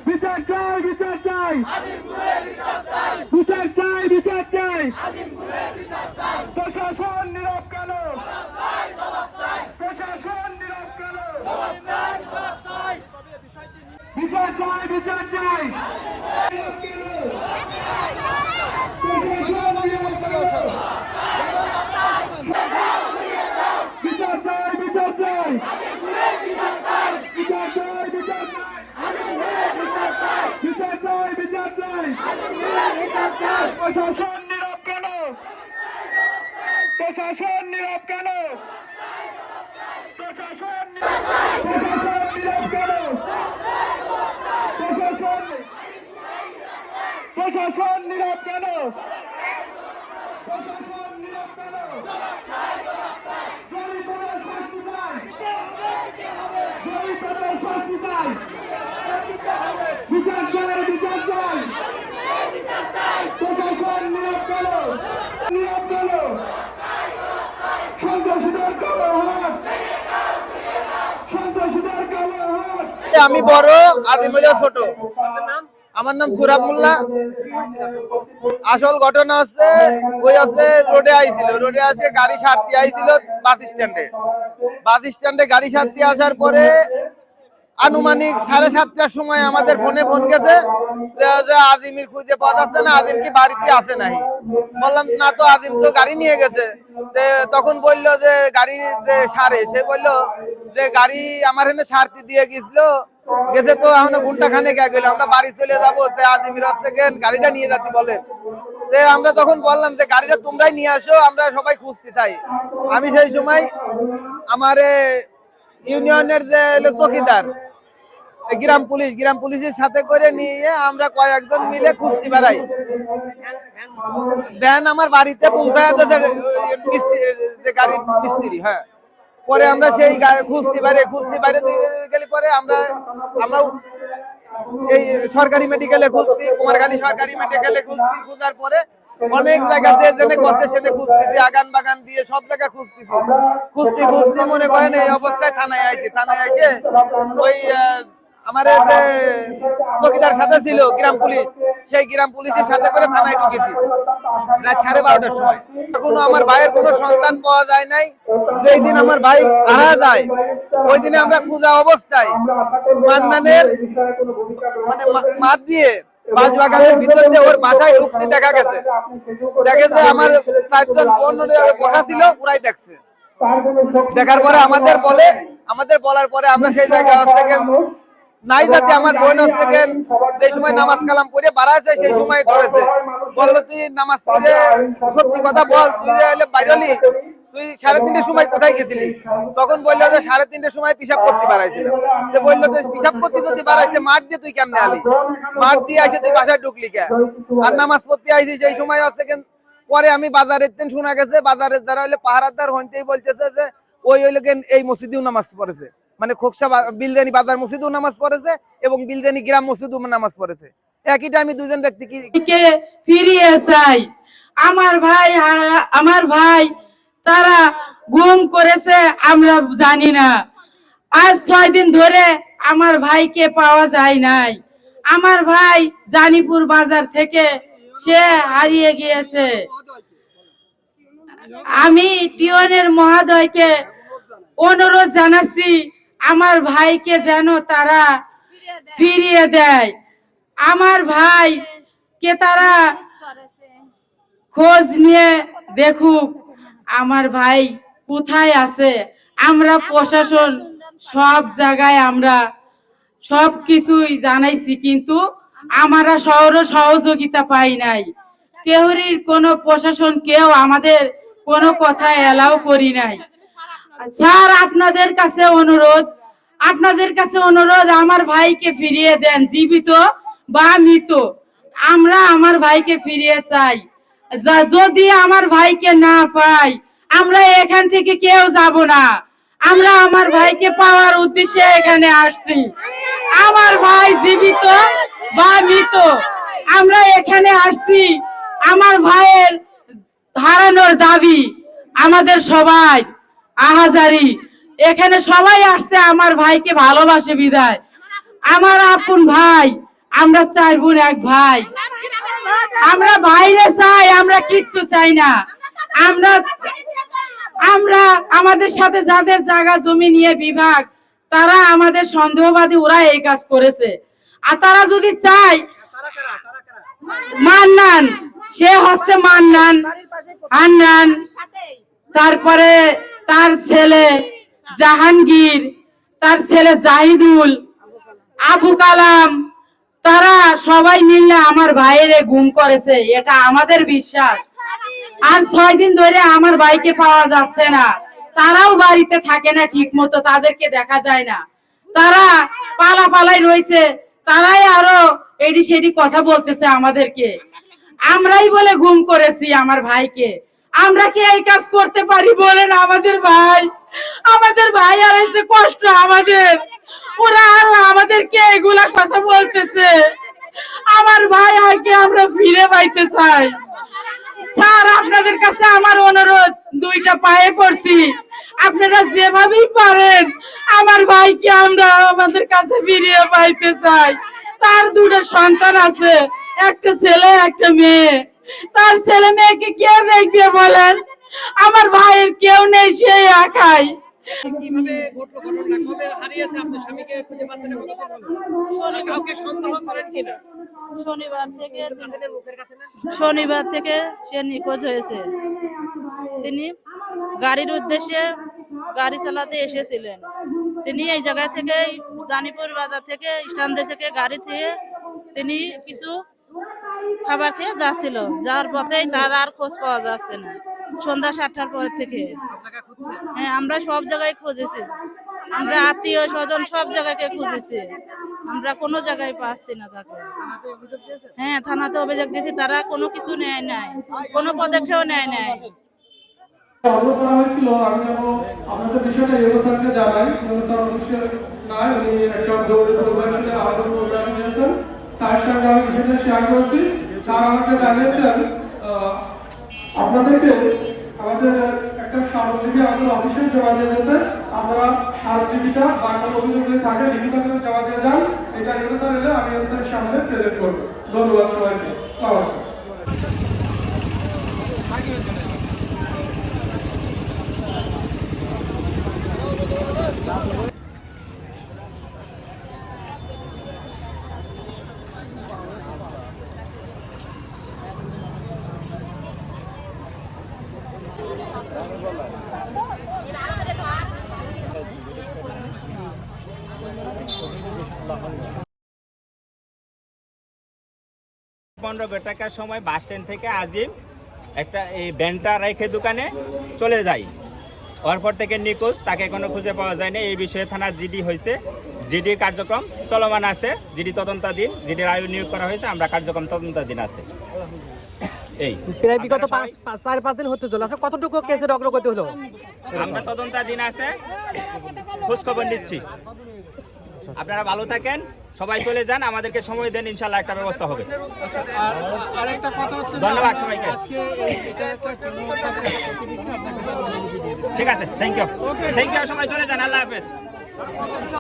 বিচার চাই, বিচার চাই, বিচার চাই, বিচার চাই। প্রশাসন নীরব কেন? প্রশাসন নীরব কেন? বিচার চাই, বিচার চাই। বিচার চাই, বিচার চাই, বিচার চাই, বিচার চাই, বিচার চাই, বিচার চাই। প্রশাসন নীরব কেন? প্রশাসন নীরব কেন? প্রশাসন নীরব কেন? প্রশাসন নীরব কেন? প্রশাসন নীরব কেন? জড়িতদের শাস্তি চাই, জড়িতদের শাস্তি চাই। বিচার চাই, বিচার চাই। প্রশাসন নীরব কেন? নীরব কেন? সন্ত্রাসীদের কালো হাত, সন্ত্রাসীদের কালো হাত। আমি বড়, আদিমুল্লাহ ছোট। আমার নাম সুরাব মোল্লা। আসল ঘটনা হচ্ছে ওই আছে রোডে আইছিল, রোডে আসে গাড়ি সারতে আইছিল বাস স্ট্যান্ডে গাড়ি সারতে আসার পরে আনুমানিক 7:30টার সময় আমাদের ফোনে ফোন গেছে যে আজিমের খুঁজে পাওয়া যাচ্ছে না, আজিম কি বাড়িতে আছে নাই। বললাম না তো, আজিম তো গাড়ি নিয়ে গেছে। তখন বললো যে গাড়ি যে সারে, সে বললো যে গাড়ি আমার এখানে সারতে দিয়ে গেছে তো এখনো ঘন্টা খানেক গেল, আমরা বাড়ি চলে যাবো। আজিমির হচ্ছে গাড়িটা নিয়ে যাচ্ছি বলেন। আমরা তখন বললাম যে গাড়িটা তোমরাই নিয়ে আসো, আমরা সবাই খুঁজতে চাই। আমি সেই সময় আমার ইউনিয়নের যে চৌকিদার, গ্রাম পুলিশের সাথে করে নিয়ে আমরা কয়েকজন মিলে খুঁজতে বেড়াই। ভ্যান আমার বাড়িতে পৌঁছায় যে গাড়ির মিস্ত্রি। হ্যাঁ, পরে আমরা সেই খুঁজতে বাইরে গেলে পরে আমরা এই সরকারি মেডিকেলে খুঁজছি, কুমারখালী সরকারি মেডিকেলে খুঁজছি। খোঁজার পরে অনেক জায়গাতে জেনে গেছে, সেটা খুঁজতেছি, আগান বাগান দিয়ে সব জায়গা খুঁজতে মনে করেন এই অবস্থায় থানায় আইছে ওই আমার যে চৌকিদার সাথে ছিল গ্রাম পুলিশ, সেই গ্রাম পুলিশের সাথে করে থানায় ঢুকেছি রাত 12:30টার সময়। এখনো আমার ভাইয়ের কোনো সন্ধান পাওয়া যায় নাই। যেই দিন আমার ভাই হারা যায় ওই দিনে আমরা খোঁজা অবস্থায় মান্নানের মানে মাঠ দিয়ে বাঁশবাগানের ভিতর দিয়ে ওর বাসায় ঢুকতে দেখা গেছে আমার 4জন বসা ছিল, ওরাই দেখছে। দেখার পরে আমাদের বলার পরে আমরা সেই জায়গায় থেকে নাই যাতে আমার বোন হচ্ছে যে সময় নামাজ কালাম করে বাড়াইছে সেই সময় ধরেছে, বললো তুই নামাজ পড়ে সত্যি কথা বল, তুই যে বাইরলি, তুই 3:30টার সময় কোথায় গেছিলি? তখন বললো যে 3:30টার সময় পিসাব করতে বাড়াইছিলাম। বললো যে পিসাব করতে যদি বাড়াইছে মাঠ দিয়ে তুই কেমনে আলি? মাঠ দিয়ে আসে তুই বাসায় ঢুকলি কে? আর নামাজ পড়তে আইছি সেই সময় হচ্ছে পরে আমি বাজারের দিন শোনা গেছে বাজারের যারা হইলে পাহারাদার হইতেই বলতেছে যে ওই হইলে এই মসজিদেও নামাজ পড়েছে, মানে খোকসা বিলদানি বাজার মসজিদেও নামাজ পড়েছে এবং বিলদানি গ্রাম মসজিদেও নামাজ পড়েছে। একই টাইমে দুজন ব্যক্তিকে ফিরিয়ে চাই। আমার ভাই তারা গুম করেছে, আমরা জানি না। আজ 6 দিন ধরে আমার ভাইকে পাওয়া যায় নাই। আমার ভাই জানিপুর বাজার থেকে সে হারিয়ে গিয়েছে। আমি টিওনের মহোদয়কে অনুরোধ জানাচ্ছি আমার ভাইকে যেন তারা ফিরিয়ে দেয়। আমার ভাইকে তারা খোঁজ নিয়ে দেখুক আমার ভাই কোথায় আছে। আমরা প্রশাসন সব জায়গায় আমরা সব কিছুই জানাইছি, কিন্তু আমরা সহযোগিতা পাই নাই। কেউরির কোনো প্রশাসন কেউ আমাদের কোনো কথা এলাও করি নাই। স্যার, আপনাদের কাছে অনুরোধ আমার ভাইকে ফিরিয়ে দেন, জীবিত বা মৃত। আমরা আমার ভাইকে ফিরিয়ে চাই। যদি আমার ভাইকে না পাই আমরা এখান থেকে কেউ যাব না। আমরা আমার ভাইকে পাওয়ার উদ্দেশ্যে এখানে আসছি। আমার ভাই জীবিত বা মৃত, আমরা এখানে আসছি আমার ভাইয়ের হারানোর দাবি। আমাদের সবাই আহাজারি এখানে সবাই আসছে আমার ভাইকে ভালোবাসে বিদায়। আমার আপন ভাই, আমরা 4 বোন 1 ভাই। আমরা বাইরে চাই, আমরা কিচ্ছু চাই না। আমরা আমাদের সাথে যাদের জায়গা জমি নিয়ে বিভাগ, তারা আমাদের সন্দেহবাদী, ওরা এই কাজ করেছে। আর তারা যদি চায়, মান্নান, সে হচ্ছে মান্নান, হান্নান, তারপরে তার ছেলে জাহাঙ্গীর, তার ছেলে জাহিদুল, আবু কালাম, তারা সবাই মিলে আমার ভাইয়ের গুম করেছে, এটা আমাদের বিশ্বাস। আর 6 দিন ধরে আমার ভাইকে পাওয়া যাচ্ছে না। তারাও বাড়িতে থাকে না ঠিক মতো, তাদেরকে দেখা যায় না, তারা পালাই রয়েছে। তারাই আরো এডি সেডি কথা বলতেছে আমাদেরকে। আমরাই বলে গুম করেছি আমার ভাইকে। আমরা কি এই কাজ করতে পারি বলেন? আমাদের ভাই আর এসে কষ্ট আমাদের, ওরা আরো আমাদেরকে এগুলা কথা বলতেছে। আমার ভাই আগে আমরা ফিরে পাইতে চাই। স্যার, আপনাদের কাছে আমার অনুরোধ, 2টা পায়ে পড়ছি, আপনারা যেভাবেই পারেন আমার ভাইকে আমরা আমাদের কাছে ফিরিয়ে পাইতে চাই। তার 2টা সন্তান আছে, একটা ছেলে একটা মেয়ে। তার ছেলে মেয়েকে কে দেখবে বলেন? আমার ভাইয়ের কেউ নেই, সে একাই। কিভাবে ঘটলো ঘটনাটা? কবে হারিয়েছে আপনার স্বামীকে? খুঁজে পাচ্ছেন না কতদিন হলো? আর কাউকে সন্দেহ করেন কিনা? শনিবার থেকে সে নিখোঁজ হয়েছে। তিনি গাড়ির উদ্দেশ্যে গাড়ি চালাতে এসেছিলেন। তিনি এই জায়গা থেকে, জানিপুর বাজার থেকে, স্ট্যান্ডের থেকে গাড়ি থেকে তিনি কিছু খাবার খেয়ে যাচ্ছিল। যাওয়ার পথেই তার আর খোঁজ পাওয়া যাচ্ছে না। সন্ধ্যা 7টার পর থেকে হ্যাঁ, আমরা সব জায়গায় খুঁজেছি। আমরা আত্মীয় স্বজন সব জায়গায় খুঁজেছি, আমরা কোনো জায়গায় পাচ্ছি না তাকে। হ্যাঁ, থানাতে অভিযোগ দিয়েছি, তারা কোনো কিছু নেয় নাই, কোনো পদক্ষেপ নেয় নাই। অনুরোধ করা হয়েছিল আমি যেন আপনাদের বিষয়টা ইউনো স্যারকে জানাই। ইউনো স্যার অবশ্যই নাই, উনি একটা জরুরি পরিদর্শনে আমাদের প্রোগ্রামে গিয়েছেন। স্যারের সঙ্গে আমি বিষয়টা শেয়ার করেছি। স্যার আমাকে জানিয়েছেন আপনাদেরকে আমাদের একটা স্মারকলিপি আমাদের অফিসে জমা দিয়ে যেতে। আপনারা স্মারকলিপিটা বা কোনো অভিযোগ যদি থাকে লিখিত করে জমা দিয়ে যান। এটা ইউনো স্যার এলে আমি ইউনো স্যারের সামনে প্রেজেন্ট করবো। ধন্যবাদ সবাইকে। আসসালামু আলাইকুম। টাকার সময় বাস স্ট্যান্ড থেকে আজিম একটা এই ব্যানটা রেখে দোকানে চলে যায়। ওরপর থেকে নিখোঁজ, তাকে কোনো খুঁজে পাওয়া যায়নি। এই বিষয়ে থানা জিডি হয়েছে, জিডি কার্যক্রম চলমান আছে, জিডি তদন্তাধীন, জিডির আয়ু নিয়োগ করা হয়েছে, আমরা কার্যক্রম তদন্তাধীন আছে। এই প্রায় বিগত 4-5 দিন হতে চলো, আপনার কতটুকু কেসের অগ্রগতি হলো? আমরা তদন্তাধীন আছে, খোঁজ খবর নিচ্ছি। আপনারা ভালো থাকেন, সবাই চলে যান, আমাদেরকে সময় দেন, ইনশাল্লাহ একটা ব্যবস্থা হবে। ধন্যবাদ সবাইকে। ঠিক আছে, থ্যাংক ইউ, সবাই চলে যান, আল্লাহ হাফেজ।